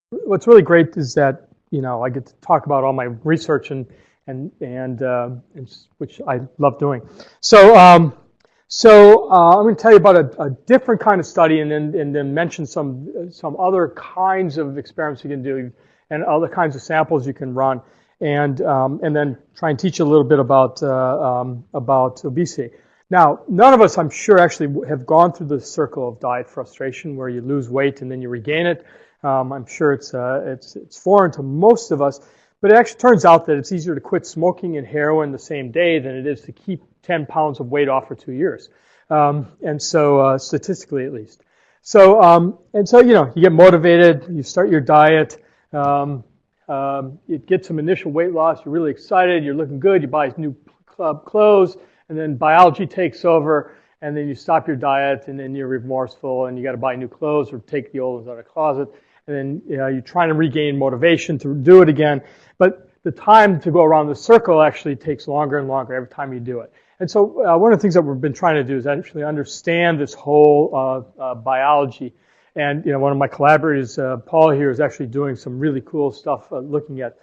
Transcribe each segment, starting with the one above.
what's really great is that I get to talk about all my research and which I love doing. So I'm going to tell you about a different kind of study, and then mention some other kinds of experiments you can do, and other kinds of samples you can run, and then try and teach you a little bit about obesity. Now, none of us, I'm sure, actually have gone through the circle of diet frustration where you lose weight and then you regain it. I'm sure it's foreign to most of us, but it actually turns out that it's easier to quit smoking and heroin the same day than it is to keep 10 pounds of weight off for 2 years, and so statistically at least. So you get motivated, you start your diet, you get some initial weight loss, you're really excited, you're looking good, you buy new club clothes, and then biology takes over, and then you stop your diet, and then you're remorseful, and you got to buy new clothes or take the old ones out of the closet, and then you're trying to regain motivation to do it again. But the time to go around the circle actually takes longer and longer every time you do it. And so one of the things that we've been trying to do is actually understand this whole biology. And one of my collaborators, Paul here, is actually doing some really cool stuff looking at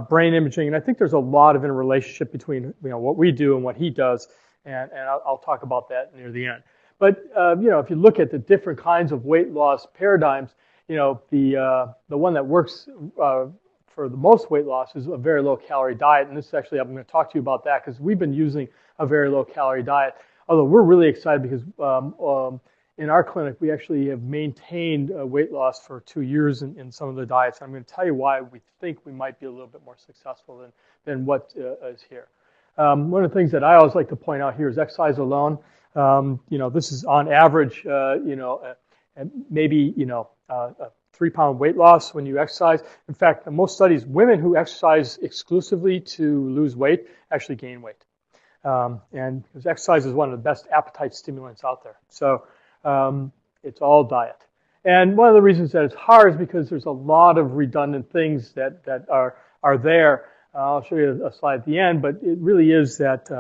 brain imaging. And I think there's a lot of interrelationship between what we do and what he does. And I'll talk about that near the end. But if you look at the different kinds of weight loss paradigms, the one that works for the most weight loss is a very low calorie diet. And this is actually, I'm going to talk to you about that because we've been using a very low calorie diet. Although we're really excited because in our clinic, we actually have maintained weight loss for 2 years in some of the diets. I'm going to tell you why we think we might be a little bit more successful than what is here. One of the things that I always like to point out here is exercise alone. This is on average, maybe a 3-pound weight loss when you exercise. In fact, in most studies, women who exercise exclusively to lose weight actually gain weight. And because exercise is one of the best appetite stimulants out there. So it's all diet. And one of the reasons that it's hard is because there's a lot of redundant things that are there. I'll show you a slide at the end, but it really is that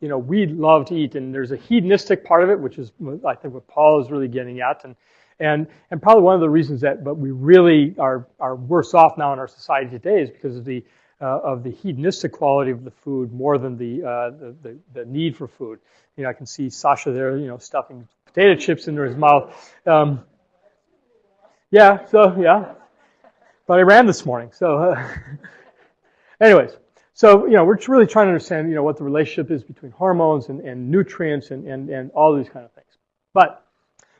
we love to eat, and there's a hedonistic part of it, which is I think what Paul is really getting at, and probably one of the reasons that we really are worse off now in our society today is because of the hedonistic quality of the food more than the need for food. I can see Sasha there, stuffing potato chips into his mouth. Yeah, but I ran this morning, so. Anyways, so we're really trying to understand what the relationship is between hormones and nutrients and all these kind of things. But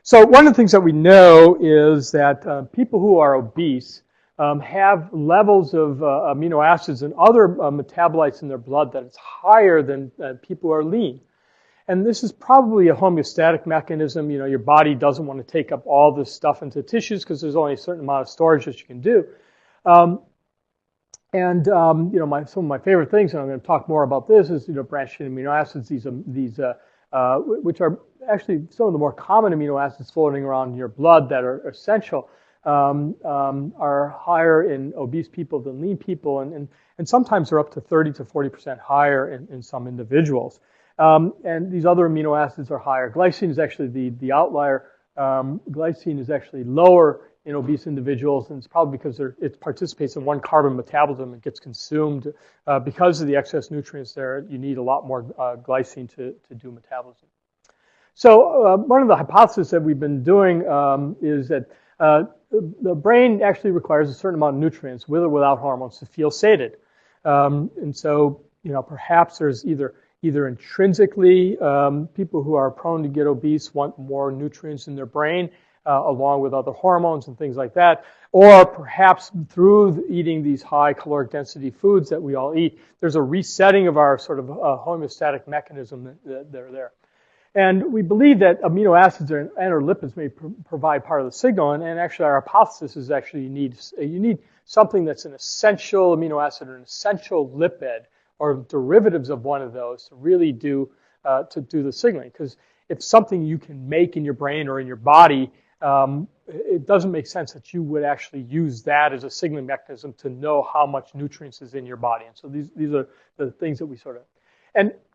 so one of the things that we know is that people who are obese have levels of amino acids and other metabolites in their blood that is higher than people who are lean. And this is probably a homeostatic mechanism. Your body doesn't want to take up all this stuff into tissues because there's only a certain amount of storage that you can do. Some of my favorite things, and I'm going to talk more about this, is branched chain amino acids. These which are actually some of the more common amino acids floating around in your blood that are essential, are higher in obese people than lean people, and sometimes they're up to 30 to 40% higher in some individuals. And these other amino acids are higher. Glycine is actually the outlier. Glycine is actually lower in obese individuals, and it's probably because it participates in one carbon metabolism and gets consumed. Because of the excess nutrients there, you need a lot more glycine to do metabolism. So one of the hypotheses that we've been doing is that the brain actually requires a certain amount of nutrients, with or without hormones, to feel sated. And so perhaps there's either intrinsically, people who are prone to get obese want more nutrients in their brain, along with other hormones and things like that, or perhaps through eating these high caloric density foods that we all eat, there's a resetting of our sort of homeostatic mechanism that are there. And we believe that amino acids and or lipids may provide part of the signal, and actually our hypothesis is actually you need something that's an essential amino acid or an essential lipid or derivatives of one of those to really do the signaling. Because if something you can make in your brain or in your body, it doesn't make sense that you would actually use that as a signaling mechanism to know how much nutrients is in your body. And so these are the things that we sort of,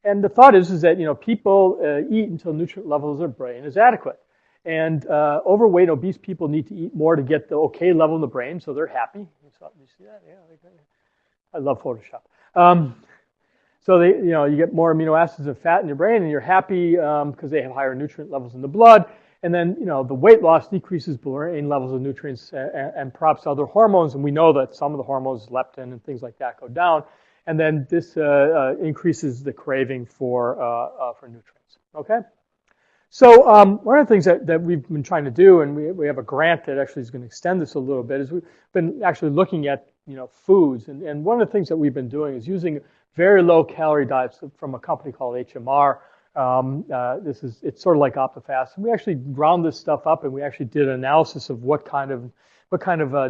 and the thought is that people eat until nutrient levels in their brain is adequate. And overweight, obese people need to eat more to get the okay level in the brain, so they're happy. You see that? Yeah, I love Photoshop. So you get more amino acids and fat in your brain, and you're happy because they have higher nutrient levels in the blood. And then, the weight loss decreases brain levels of nutrients and perhaps other hormones. And we know that some of the hormones, leptin and things like that, go down. And then this increases the craving for nutrients. Okay. So one of the things that we've been trying to do, and we have a grant that actually is going to extend this a little bit, is we've been actually looking at foods. And one of the things that we've been doing is using very low calorie diets from a company called HMR. It's sort of like OptiFast, and we actually ground this stuff up, and we actually did an analysis of what kind of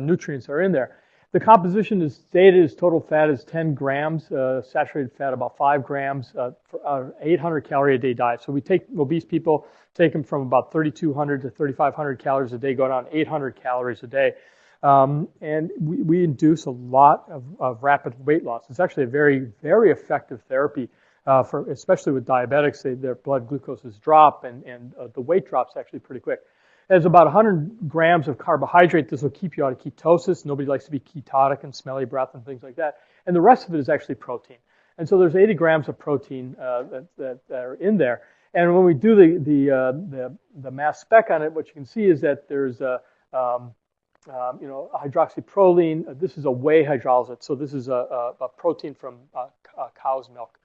nutrients are in there. The composition is stated as total fat is 10 grams, saturated fat about 5 grams, for 800 calorie a day diet. So we take obese people, take them from about 3,200 to 3,500 calories a day, go down 800 calories a day. And we induce a lot of rapid weight loss. It's actually a very, very effective therapy, especially with diabetics. Their blood glucoses drop, and the weight drops actually pretty quick. There's about 100 grams of carbohydrate. This will keep you out of ketosis. Nobody likes to be ketotic and smelly breath and things like that. And the rest of it is actually protein. And so there's 80 grams of protein that are in there. And when we do the mass spec on it, what you can see is that there's hydroxyproline. This is a whey hydrolysate. So this is a protein from cow's milk.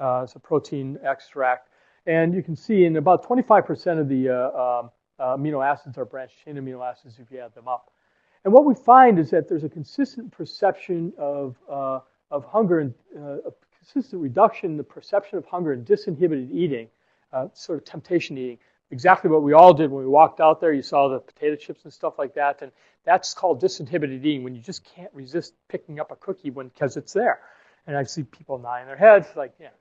It's a protein extract. And you can see in about 25% of the amino acids are branched chain amino acids if you add them up. And what we find is that there's a consistent perception of hunger and a consistent reduction in the perception of hunger and disinhibited eating, sort of temptation eating. Exactly what we all did when we walked out there. You saw the potato chips and stuff like that, and that's called disinhibited eating, when you just can't resist picking up a cookie because it's there. And I see people nodding their heads like, yeah.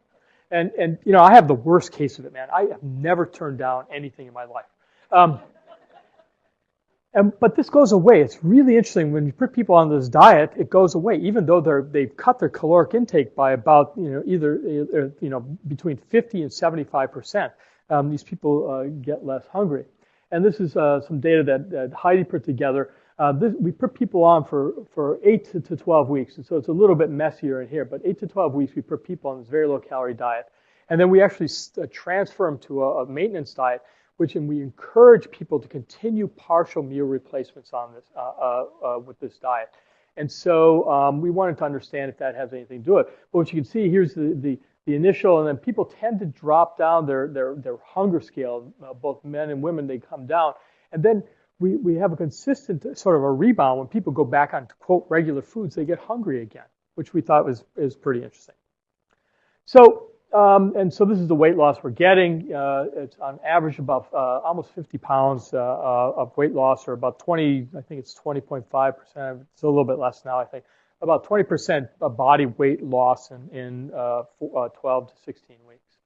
And I have the worst case of it, man. I have never turned down anything in my life. But this goes away. It's really interesting. When you put people on this diet, it goes away, even though they've cut their caloric intake by about either between 50 and 75%. These people get less hungry. And this is some data that Heidi put together. We put people on for 8 to 12 weeks, and so it's a little bit messier in here. But 8 to 12 weeks, we put people on this very low calorie diet, and then we actually transfer them to a maintenance diet, and we encourage people to continue partial meal replacements on this with this diet. And so we wanted to understand if that has anything to do with it. But what you can see here's the initial, and then people tend to drop down their hunger scale, both men and women. They come down, and then we have a consistent sort of a rebound. When people go back on, quote, regular foods, they get hungry again, which we thought is pretty interesting. So and so this is the weight loss we're getting. It's on average about almost 50 pounds of weight loss, or about 20, I think it's 20.5%. It's a little bit less now, I think. About 20% of body weight loss in 12 to 16 weeks.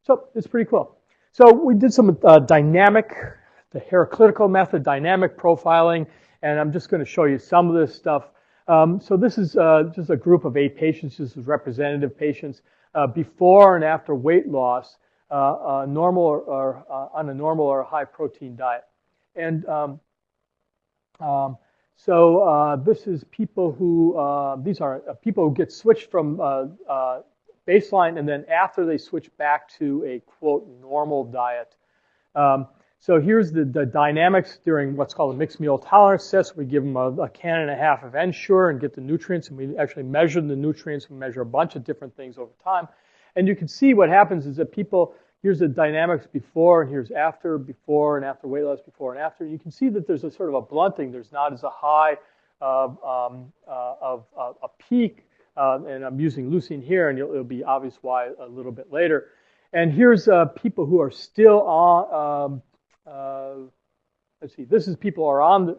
So it's pretty cool. So we did some the Heraclitical method, dynamic profiling, and I'm just going to show you some of this stuff. So this is just a group of 8 patients. This is representative patients. Before and after weight loss, normal or on a normal or high protein diet. And so this is people who, these are people who get switched from baseline, and then after they switch back to a, quote, normal diet. So here's the dynamics during what's called a mixed meal tolerance test. We give them a can and a half of Ensure and get the nutrients, and we actually measure the nutrients. We measure a bunch of different things over time. And you can see what happens is that people, here's the dynamics before, and here's after weight loss, before and after. You can see that there's a sort of a blunting. There's not as a high of a peak, and I'm using leucine here, and it'll be obvious why a little bit later. And here's people who are still on, let's see, this is people who are on the,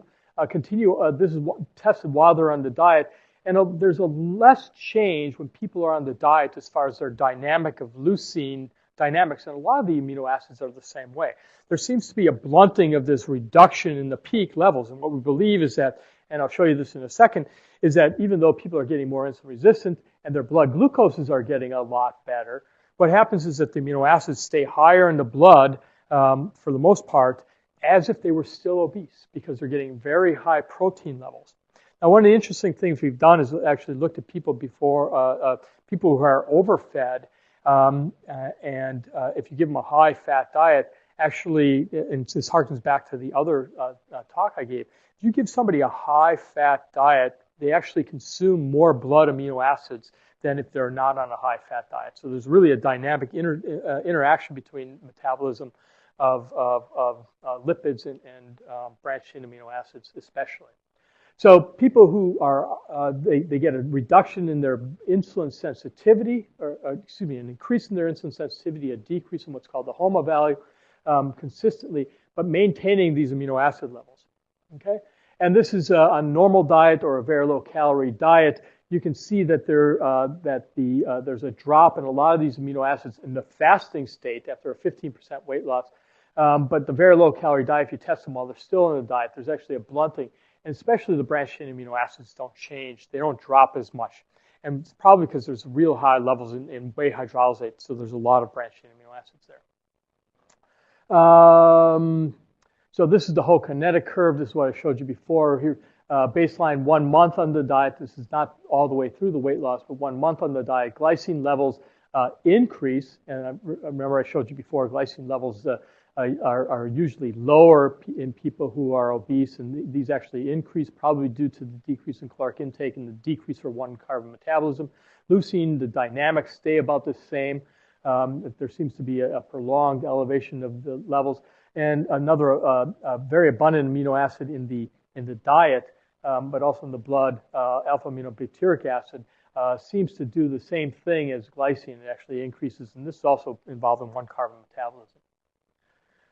this is tested while they're on the diet. And there's a less change when people are on the diet as far as their dynamic of leucine dynamics. And a lot of the amino acids are the same way. There seems to be a blunting of this reduction in the peak levels. And what we believe is that, and I'll show you this in a second, is that even though people are getting more insulin resistant and their blood glucoses are getting a lot better, what happens is that the amino acids stay higher in the blood for the most part, as if they were still obese because they're getting very high protein levels. Now, one of the interesting things we've done is actually looked at people before, people who are overfed, and if you give them a high-fat diet, actually, and this harkens back to the other talk I gave, if you give somebody a high-fat diet, they actually consume more blood amino acids than if they're not on a high-fat diet. So there's really a dynamic interaction between metabolism of lipids and branched-chain amino acids especially. So people who are, they get a reduction in their insulin sensitivity, or excuse me, an increase in their insulin sensitivity, a decrease in what's called the HOMA value consistently, but maintaining these amino acid levels, okay? And this is a normal diet or a very low-calorie diet. You can see that there's a drop in a lot of these amino acids in the fasting state after a 15% weight loss. But the very low-calorie diet, if you test them while they're still in the diet, there's actually a blunting. And especially the branched-chain amino acids don't change. They don't drop as much. And it's probably because there's real high levels in whey hydrolysate, so there's a lot of branched-chain amino acids there. So this is the whole kinetic curve. This is what I showed you before. Here, baseline 1 month on the diet. This is not all the way through the weight loss, but 1 month on the diet. Glycine levels increase. And I remember I showed you before, glycine levels are usually lower in people who are obese, and these actually increase probably due to the decrease in caloric intake and the decrease for one carbon metabolism. Leucine, the dynamics stay about the same. There seems to be a prolonged elevation of the levels. And another very abundant amino acid in the diet, but also in the blood, alpha-aminobutyric acid, seems to do the same thing as glycine. It actually increases, and this is also involved in one carbon metabolism.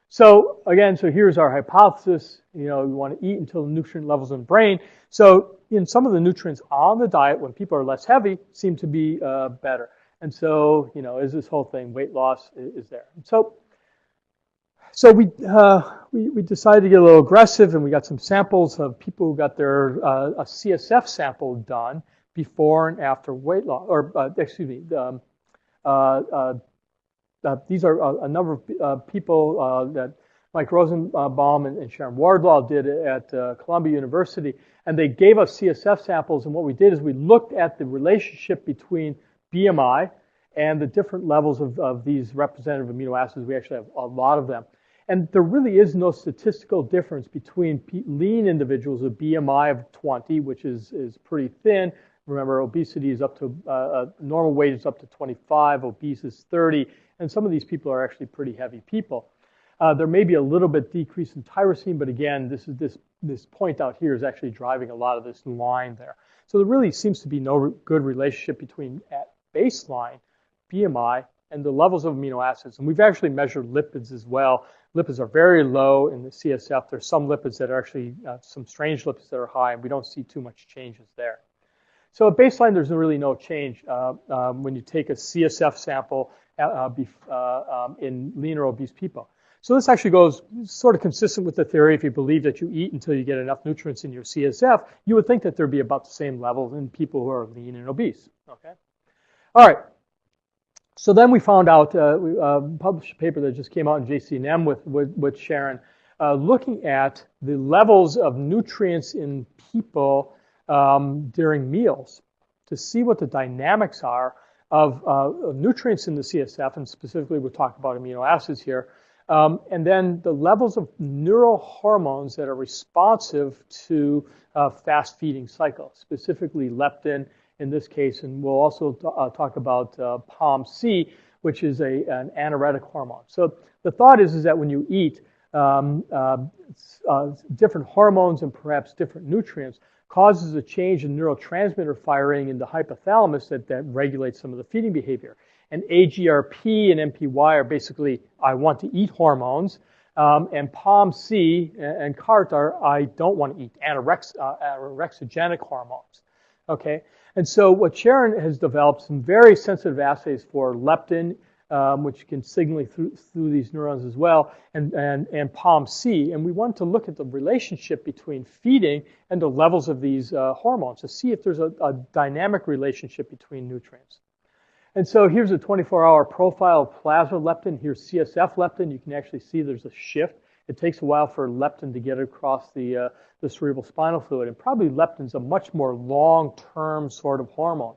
So again, so here's our hypothesis. You know, we want to eat until the nutrient levels in the brain. So in some of the nutrients on the diet, when people are less heavy, seem to be better. And so, you know, is this whole thing weight loss is there? So we decided to get a little aggressive, and we got some samples of people who got their a CSF sample done before and after weight loss, or excuse me, these are a number of people that Mike Rosenbaum and Sharon Wardlaw did at Columbia University, and they gave us CSF samples, and what we did is we looked at the relationship between BMI and the different levels of these representative amino acids. We actually have a lot of them. And there really is no statistical difference between lean individuals with BMI of 20, which is pretty thin. Remember, obesity is up to, normal weight is up to 25, obese is 30, and some of these people are actually pretty heavy people. There may be a little bit decrease in tyrosine, but again, this point out here is actually driving a lot of this line there. So there really seems to be no good relationship between at baseline BMI and the levels of amino acids. And we've actually measured lipids as well. Lipids are very low in the CSF. There's some lipids that are actually, some strange lipids that are high, and we don't see too much changes there. So at baseline, there's really no change when you take a CSF sample in lean or obese people. So this actually goes sort of consistent with the theory. If you believe that you eat until you get enough nutrients in your CSF, you would think that there'd be about the same level in people who are lean and obese. Okay. All right. So then we found out, we published a paper that just came out in JCNM with Sharon, looking at the levels of nutrients in people during meals to see what the dynamics are of nutrients in the CSF, and specifically we'll talk about amino acids here, and then the levels of neurohormones that are responsive to fast feeding cycle, specifically leptin in this case, and we'll also talk about POMC, which is an anoretic hormone. So the thought is that when you eat, different hormones and perhaps different nutrients causes a change in neurotransmitter firing in the hypothalamus that regulates some of the feeding behavior. And AGRP and MPY are basically I want to eat hormones, and POMC and CART are I don't want to eat, anorexigenic hormones. Okay, and so what Sharon has developed some very sensitive assays for leptin, which can signal through these neurons as well, and POMC, and we want to look at the relationship between feeding and the levels of these hormones to see if there's a dynamic relationship between nutrients. And so here's a 24-hour profile of plasma leptin. Here's CSF leptin. You can actually see there's a shift. it takes a while for leptin to get across the cerebral spinal fluid, and probably leptin's a much more long-term sort of hormone.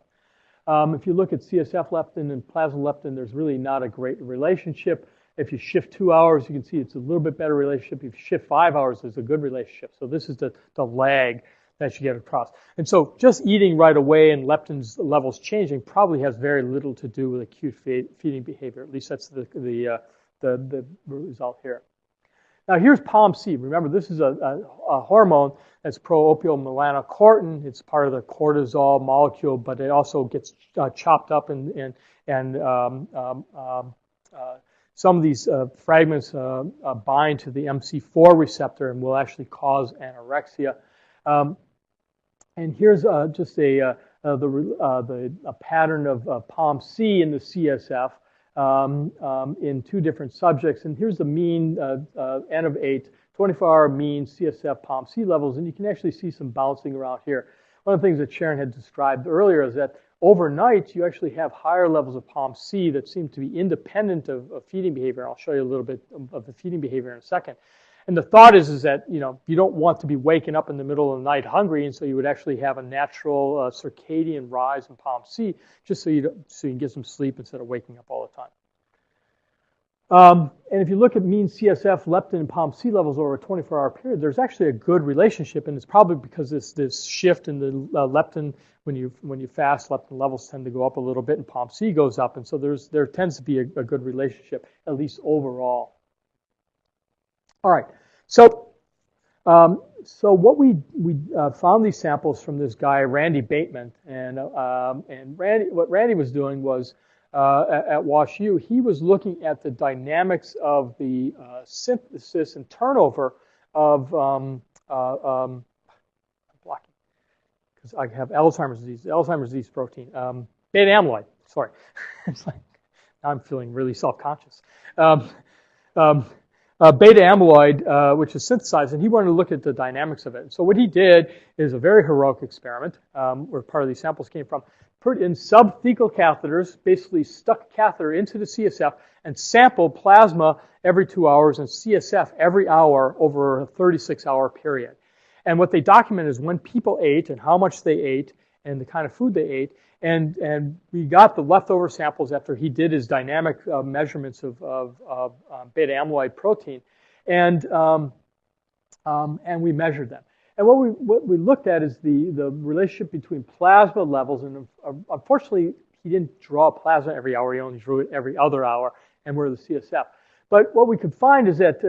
If you look at CSF leptin and plasma leptin, there's really not a great relationship. If you shift 2 hours, you can see it's a little bit better relationship. If you shift 5 hours, there's a good relationship. So this is the lag that you get across. And so just eating right away and leptin's levels changing probably has very little to do with acute feeding behavior. At least that's the result here. Now here's POMC. Remember, this is a hormone that's pro-opioid melanocortin. It's part of the cortisol molecule, but it also gets chopped up and some of these fragments bind to the MC4 receptor and will actually cause anorexia. And here's just a pattern of POMC in the CSF in 2 different subjects. And here's the mean N of 8, 24-hour mean CSF POMC levels, and you can actually see some bouncing around here. One of the things that Sharon had described earlier is that overnight you actually have higher levels of POMC that seem to be independent of feeding behavior. I'll show you a little bit of the feeding behavior in a second. And the thought is that you don't want to be waking up in the middle of the night hungry, and so you would actually have a natural circadian rise in POMC just so you can get some sleep instead of waking up all the time. And if you look at mean CSF leptin and POMC levels over a 24-hour period, there's actually a good relationship, and it's probably because this shift in the leptin when you fast, leptin levels tend to go up a little bit, and POMC goes up, and so there tends to be a good relationship, at least overall. All right, so what we found these samples from this guy Randy Bateman, and what Randy was doing was at WashU, he was looking at the dynamics of the synthesis and turnover of I'm blocking because I have Alzheimer's disease protein, beta amyloid. Sorry, it's like now I'm feeling really self-conscious. Beta amyloid, which is synthesized, and he wanted to look at the dynamics of it. And so what he did is a very heroic experiment, where part of these samples came from, put in subthecal catheters, basically stuck a catheter into the CSF and sampled plasma every 2 hours and CSF every hour over a 36-hour period. And what they documented is when people ate and how much they ate and the kind of food they ate. And we got the leftover samples after he did his dynamic measurements of beta amyloid protein, and we measured them. And what we looked at is the relationship between plasma levels, and unfortunately he didn't draw plasma every hour; he only drew it every other hour, and we're the CSF. But what we could find is that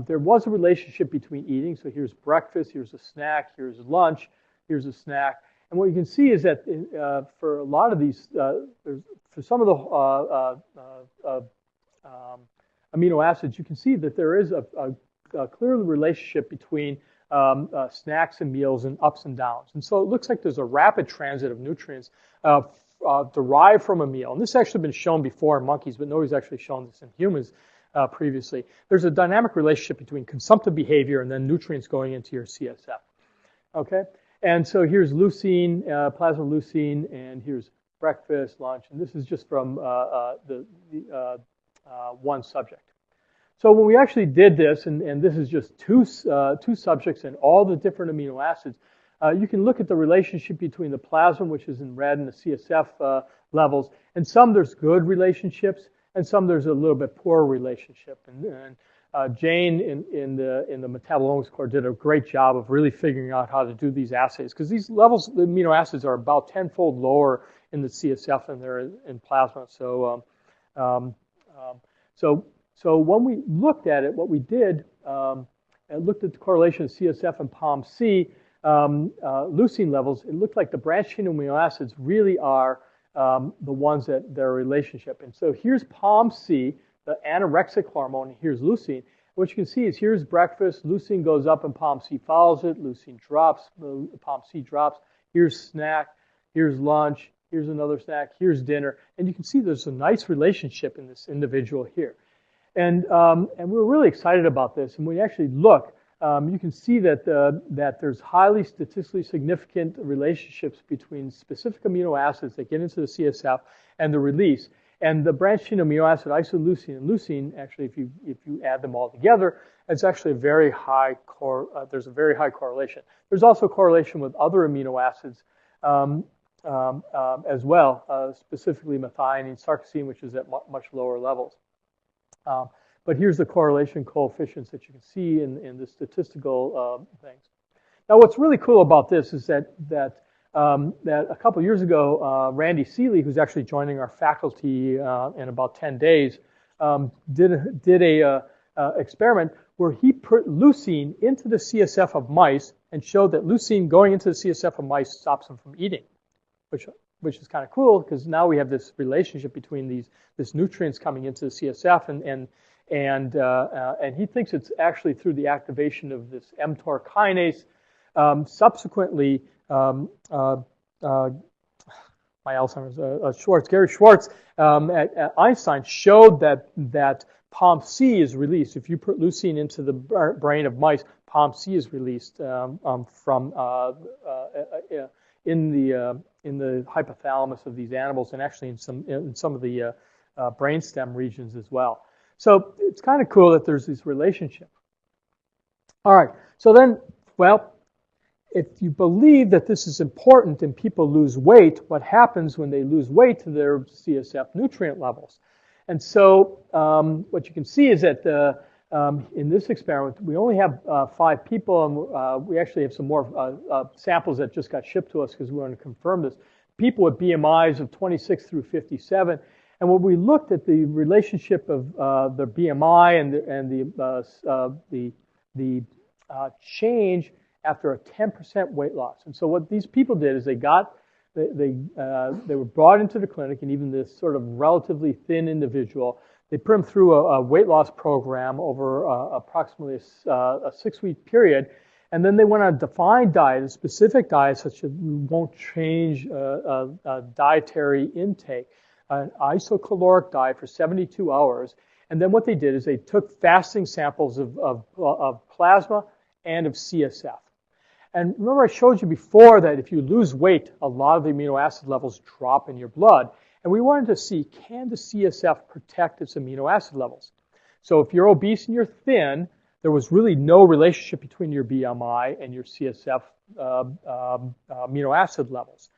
there was a relationship between eating. So here's breakfast, here's a snack, here's lunch, here's a snack. And what you can see is that for a lot of these, for some of the amino acids, you can see that there is a clear relationship between snacks and meals and ups and downs. And so it looks like there's a rapid transit of nutrients derived from a meal. And this has actually been shown before in monkeys, but nobody's actually shown this in humans previously. There's a dynamic relationship between consumptive behavior and then nutrients going into your CSF. Okay? And so here's leucine, plasma leucine, and here's breakfast, lunch, and this is just from one subject. So when we actually did this, and this is just two subjects and all the different amino acids, you can look at the relationship between the plasma, which is in red, and the CSF levels. And some there's good relationships, and some there's a little bit poor relationship. And Jane in the Metabolomics course did a great job of really figuring out how to do these assays, because these levels, the amino acids, are about 10-fold lower in the CSF than they're in plasma. So so when we looked at it, what we did, looked at the correlation of CSF and POMC leucine levels. It looked like the branched chain amino acids really are the ones that their relationship. And so here's POMC, the anorexic hormone, and here's leucine. What you can see is here's breakfast, leucine goes up and POMC follows it, leucine drops, POMC drops. Here's snack, here's lunch, here's another snack, here's dinner. And you can see there's a nice relationship in this individual here. And we're really excited about this. And when you actually look, you can see that there's highly statistically significant relationships between specific amino acids that get into the CSF and the release. And the branched chain amino acid isoleucine and leucine, actually, if you add them all together, it's actually a very high there's a very high correlation. There's also correlation with other amino acids as well, specifically methionine, sarcosine, which is at much lower levels. But here's the correlation coefficients that you can see in the statistical things. Now, what's really cool about this is that a couple of years ago, Randy Seeley, who's actually joining our faculty in about 10 days, did a experiment where he put leucine into the CSF of mice and showed that leucine going into the CSF of mice stops them from eating, which is kind of cool because now we have this relationship between this nutrients coming into the CSF and he thinks it's actually through the activation of this mTOR kinase. Subsequently, my Alzheimer's, Gary Schwartz at Einstein showed that POMC is released. If you put leucine into the brain of mice, POMC is released in the hypothalamus of these animals, and actually in some of the brainstem regions as well. So it's kind of cool that there's this relationship. All right. So then, well, if you believe that this is important and people lose weight, what happens when they lose weight to their CSF nutrient levels? And so what you can see is that in this experiment, we only have 5 people, and we actually have some more samples that just got shipped to us because we want to confirm this. People with BMIs of 26 through 57. And when we looked at the relationship of their BMI and the change after a 10% weight loss. And so what these people did is they were brought into the clinic, and even this sort of relatively thin individual, they put them through a weight loss program over approximately a 6-week period. And then they went on a defined diet, a specific diet, such that we won't change dietary intake, an isocaloric diet for 72 hours. And then what they did is they took fasting samples of plasma and of CSF. And remember I showed you before that if you lose weight, a lot of the amino acid levels drop in your blood. And we wanted to see, can the CSF protect its amino acid levels? So if you're obese and you're thin, there was really no relationship between your BMI and your CSF amino acid levels.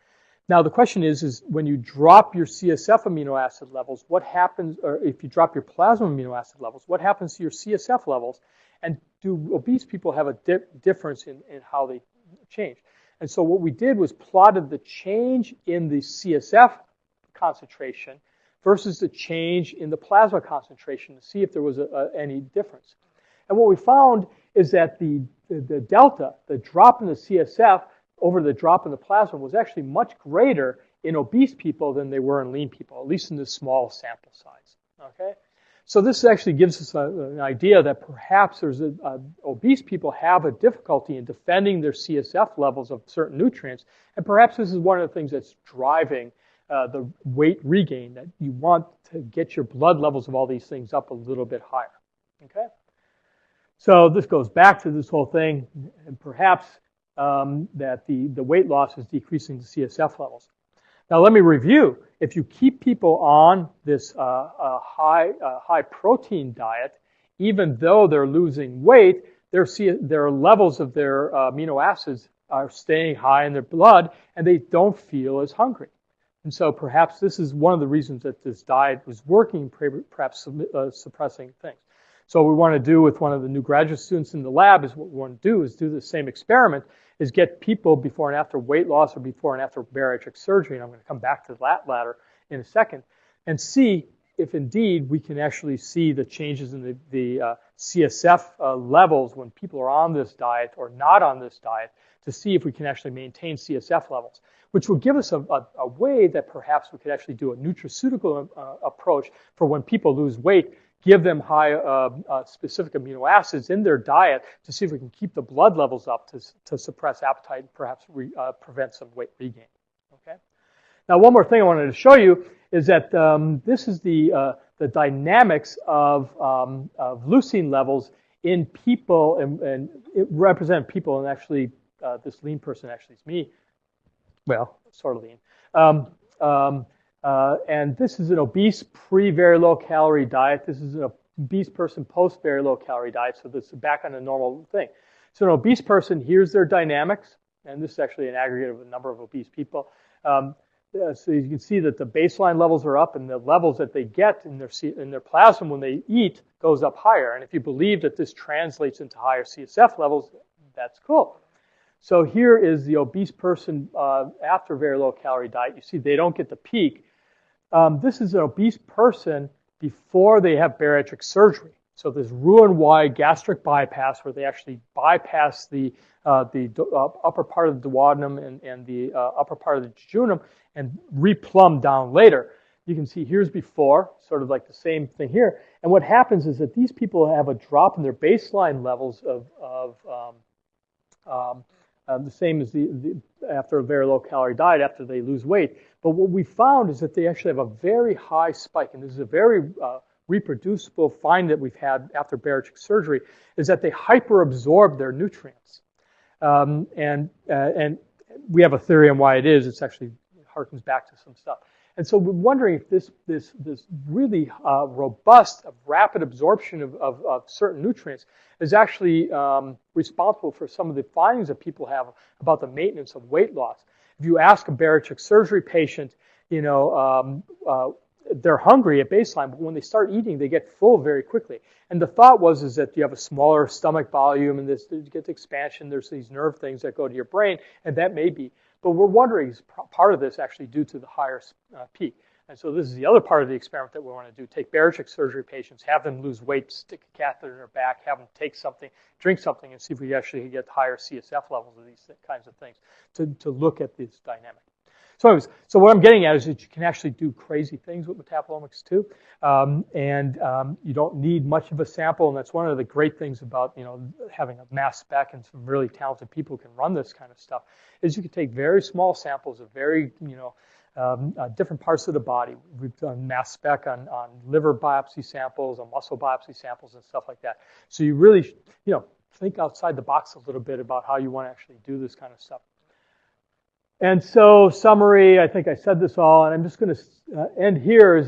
Now the question is when you drop your CSF amino acid levels, what happens, or if you drop your plasma amino acid levels, what happens to your CSF levels? And do obese people have a difference in how they change? And so what we did was plotted the change in the CSF concentration versus the change in the plasma concentration to see if there was any difference. And what we found is that the delta, the drop in the CSF over the drop in the plasma, was actually much greater in obese people than they were in lean people, at least in this small sample size. Okay? So this actually gives us an idea that perhaps obese people have a difficulty in defending their CSF levels of certain nutrients, and perhaps this is one of the things that's driving the weight regain, that you want to get your blood levels of all these things up a little bit higher. Okay? So this goes back to this whole thing, and perhaps that the weight loss is decreasing the CSF levels. Now let me review. If you keep people on this high protein diet, even though they're losing weight, their levels of their amino acids are staying high in their blood, and they don't feel as hungry. And so perhaps this is one of the reasons that this diet was working, perhaps suppressing things. So what we want to do with one of the new graduate students in the lab is what we want to do is do the same experiment, is get people before and after weight loss or before and after bariatric surgery, and I'm going to come back to that latter in a second, and see if indeed we can actually see the changes in the CSF levels when people are on this diet or not on this diet, to see if we can actually maintain CSF levels, which will give us a way that perhaps we could actually do a nutraceutical approach for when people lose weight, give them high specific amino acids in their diet to see if we can keep the blood levels up to suppress appetite and perhaps prevent some weight regain. Okay. Now, one more thing I wanted to show you is that this is the dynamics of leucine levels in people, and it represents people, and actually this lean person actually is me. Well, sort of lean. And this is an obese pre-very low calorie diet. This is an obese person post very low calorie diet. So this is back on a normal thing. So an obese person, here's their dynamics. And this is actually an aggregate of a number of obese people. So you can see that the baseline levels are up, and the levels that they get in their plasma when they eat goes up higher. And if you believe that this translates into higher CSF levels, that's cool. So here is the obese person after very low calorie diet. You see they don't get the peak. This is an obese person before they have bariatric surgery. So this Roux-en-Y gastric bypass, where they actually bypass the upper part of the duodenum and the upper part of the jejunum and replumb down later. You can see here's before, sort of like the same thing here. And what happens is that these people have a drop in their baseline levels of the same as after a very low calorie diet, after they lose weight. But what we found is that they actually have a very high spike, and this is a very reproducible find that we've had after bariatric surgery, is that they hyperabsorb their nutrients. And we have a theory on why it is. It's actually harkens back to some stuff. And so we're wondering if this really robust, rapid absorption of certain nutrients is actually responsible for some of the findings that people have about the maintenance of weight loss. If you ask a bariatric surgery patient, they're hungry at baseline, but when they start eating, they get full very quickly. And the thought is that you have a smaller stomach volume, and you get the expansion. There's these nerve things that go to your brain, and that may be. But we're wondering, is part of this actually due to the higher peak? And so this is the other part of the experiment that we want to do. Take bariatric surgery patients, have them lose weight, stick a catheter in their back, have them take something, drink something, and see if we actually get higher CSF levels of these kinds of things to look at this dynamic. So anyways, so what I'm getting at is that you can actually do crazy things with metabolomics too, and you don't need much of a sample, and that's one of the great things about having a mass spec and some really talented people who can run this kind of stuff, is you can take very small samples of very different parts of the body. We've done mass spec on liver biopsy samples, on muscle biopsy samples, and stuff like that. So you really think outside the box a little bit about how you want to actually do this kind of stuff. And so, summary, I think I said this all, and I'm just going to end here.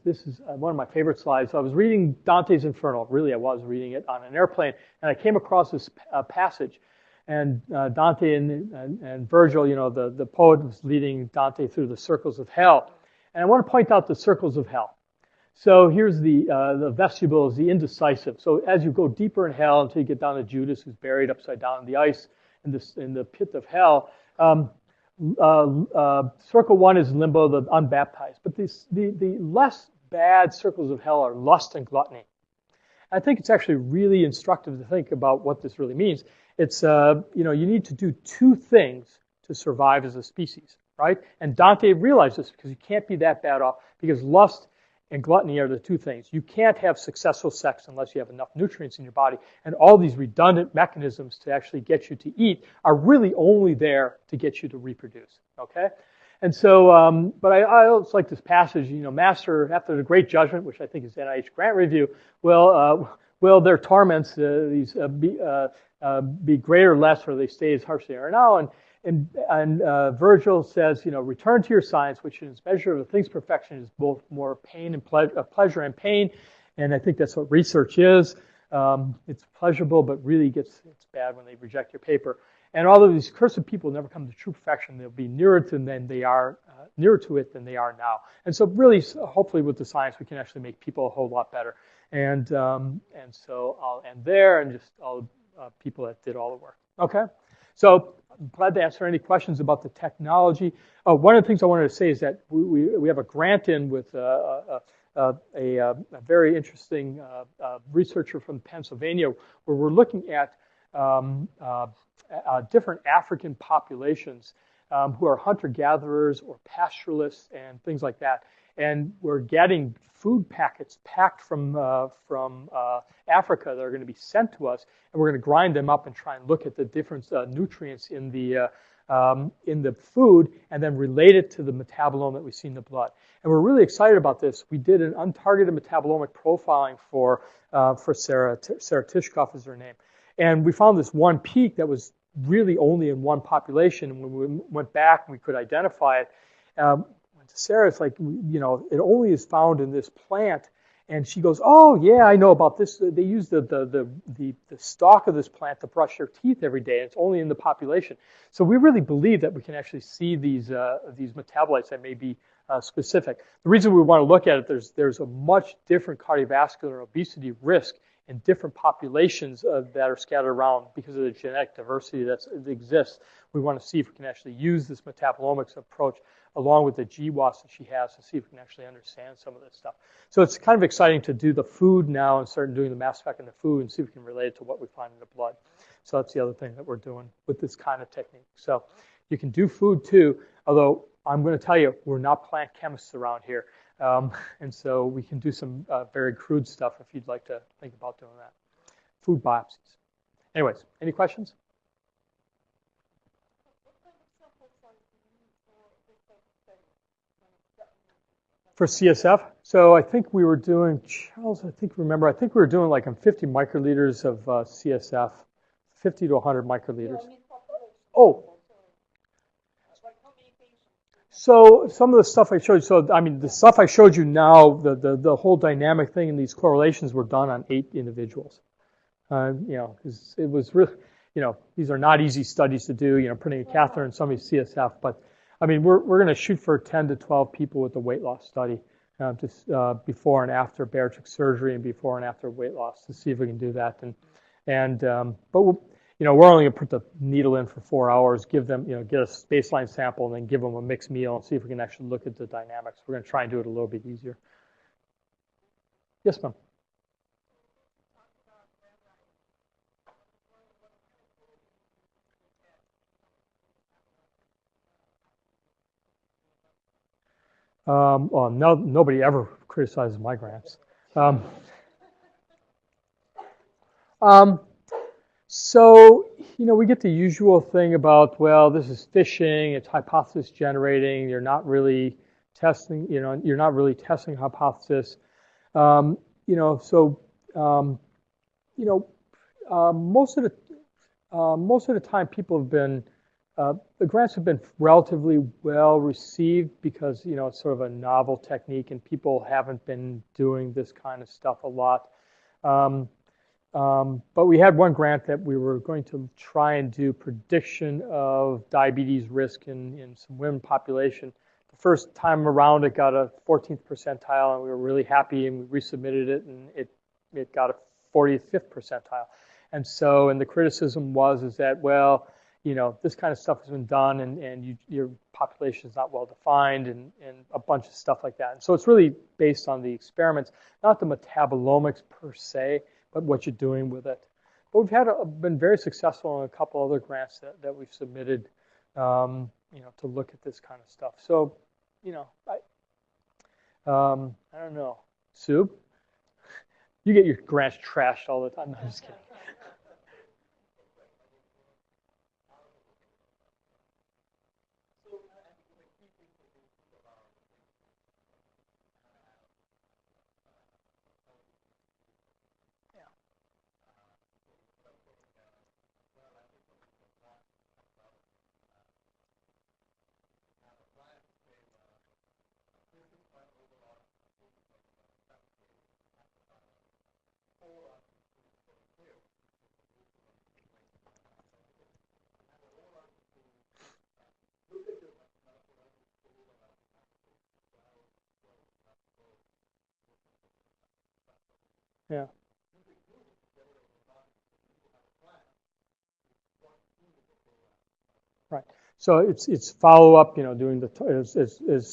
This is one of my favorite slides. So I was reading Dante's Inferno. Really, I was reading it on an airplane, and I came across this passage. And Dante and Virgil, the poet, was leading Dante through the circles of hell. And I want to point out the circles of hell. So here's the vestibule is the indecisive. So as you go deeper in hell until you get down to Judas, who's buried upside down in the ice in the pit of hell. Circle 1 is limbo, the unbaptized. But the less bad circles of hell are lust and gluttony. I think it's actually really instructive to think about what this really means. It's, you need to do two things to survive as a species, right? And Dante realized this because you can't be that bad off, because lust and gluttony are the two things. You can't have successful sex unless you have enough nutrients in your body. And all these redundant mechanisms to actually get you to eat are really only there to get you to reproduce, okay? And so, but I always like this passage, Master, after the great judgment, which I think is NIH grant review, will their torments be greater or less, or they stay as harsh as they are now? And Virgil says, return to your science, which in its measure of a thing's perfection is both more pain and pleasure and pain. And I think that's what research is. It's pleasurable, but really it's bad when they reject your paper. And all of these cursed people never come to true perfection. They'll be nearer to it than they are now. And so really, hopefully with the science, we can actually make people a whole lot better. And so I'll end there, and just all the people that did all the work. Okay? So I'm glad to answer any questions about the technology. One of the things I wanted to say is that we have a grant in with a very interesting researcher from Pennsylvania, where we're looking at different African populations who are hunter-gatherers or pastoralists and things like that. And we're getting food packets packed from Africa that are going to be sent to us, and we're going to grind them up and try and look at the different nutrients in the food, and then relate it to the metabolome that we see in the blood. And we're really excited about this. We did an untargeted metabolomic profiling for Sarah Tishkoff is her name, and we found this one peak that was really only in one population. And when we went back and we could identify it, when to Sarah, it's like, it only is found in this plant. And she goes, oh, yeah, I know about this. They use the stalk of this plant to brush their teeth every day. And it's only in the population. So we really believe that we can actually see these metabolites that may be specific. The reason we want to look at it, there's a much different cardiovascular obesity risk in different populations that are scattered around because of the genetic diversity that exists. We want to see if we can actually use this metabolomics approach along with the GWAS that she has to see if we can actually understand some of this stuff. So it's kind of exciting to do the food now and start doing the mass spec in the food and see if we can relate it to what we find in the blood. So that's the other thing that we're doing with this kind of technique. So you can do food too, although I'm going to tell you, we're not plant chemists around here. And so we can do some very crude stuff if you'd like to think about doing that. Food biopsies. Anyways, any questions? For CSF? So I think we were doing, Charles, I think we were doing like 50 microliters of CSF, 50 to 100 microliters. Oh. So some of the stuff I showed you, so I mean, the stuff I showed you now, the whole dynamic thing and these correlations were done on 8 individuals. Because it was really, these are not easy studies to do, putting a catheter in somebody's CSF, but I mean, we're going to shoot for 10 to 12 people with the weight loss study, just before and after bariatric surgery and before and after weight loss to see if we can do that. But we're only going to put the needle in for 4 hours, give them, get a baseline sample, and then give them a mixed meal and see if we can actually look at the dynamics. We're going to try and do it a little bit easier. Yes, ma'am. Well, nobody ever criticizes my grants. So, we get the usual thing about, well, this is fishing, it's hypothesis generating, you're not really testing, you're not really testing hypothesis. Most of the time people have been, the grants have been relatively well received because, it's sort of a novel technique and people haven't been doing this kind of stuff a lot. But we had one grant that we were going to try and do prediction of diabetes risk in some women population. The first time around, it got a 14th percentile, and we were really happy, and we resubmitted it, and it got a 45th percentile. And the criticism is that, well, this kind of stuff has been done, and your population is not well defined, and a bunch of stuff like that. And so it's really based on the experiments, not the metabolomics per se, but what you're doing with it. But we've been very successful in a couple other grants that we've submitted, to look at this kind of stuff. So, I don't know, Sub, you get your grants trashed all the time. No, I'm just kidding. Yeah. Right. So it's follow up, doing as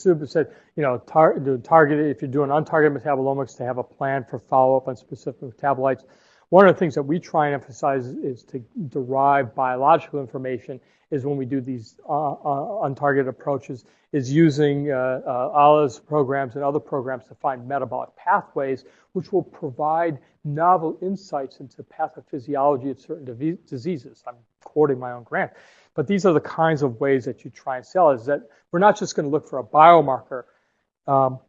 Sub said, targeted, if you're doing untargeted metabolomics, to have a plan for follow up on specific metabolites. One of the things that we try and emphasize is to derive biological information is when we do these untargeted approaches, is using ALA's programs and other programs to find metabolic pathways, which will provide novel insights into pathophysiology of certain diseases. I'm quoting my own grant. But these are the kinds of ways that you try and sell, is that we're not just going to look for a biomarker,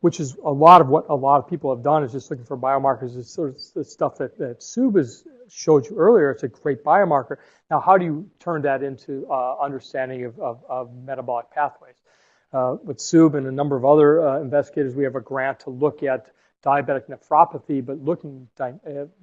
which is a lot of what a lot of people have done, is just looking for biomarkers. It's sort of the stuff that Sub has showed you earlier. It's a great biomarker. Now, how do you turn that into understanding of metabolic pathways? with Sub and a number of other investigators, we have a grant to look at diabetic nephropathy, but looking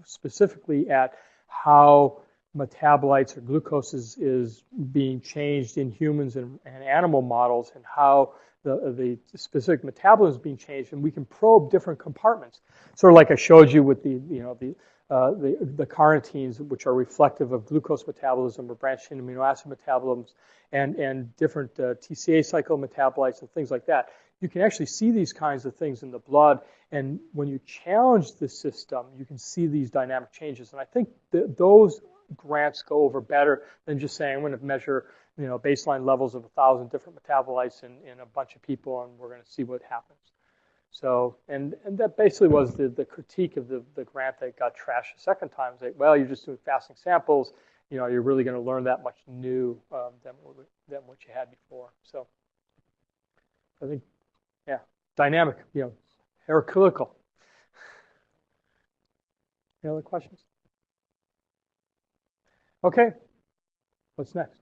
specifically at how metabolites or glucose is being changed in humans and animal models, and how the specific metabolism is being changed, and we can probe different compartments. Sort of like I showed you with the carnitines, which are reflective of glucose metabolism or branched-chain amino acid metabolisms, and different TCA cycle metabolites and things like that. You can actually see these kinds of things in the blood, and when you challenge the system, you can see these dynamic changes. And I think those grants go over better than just saying I'm going to measure, baseline levels of 1,000 different metabolites in a bunch of people, and we're going to see what happens. So, and that basically was the critique of the grant that got trashed the second time. It's like, well, you're just doing fasting samples. You're really going to learn that much new than what you had before. So, I think, yeah, dynamic, hierarchical. Any other questions? Okay, what's next?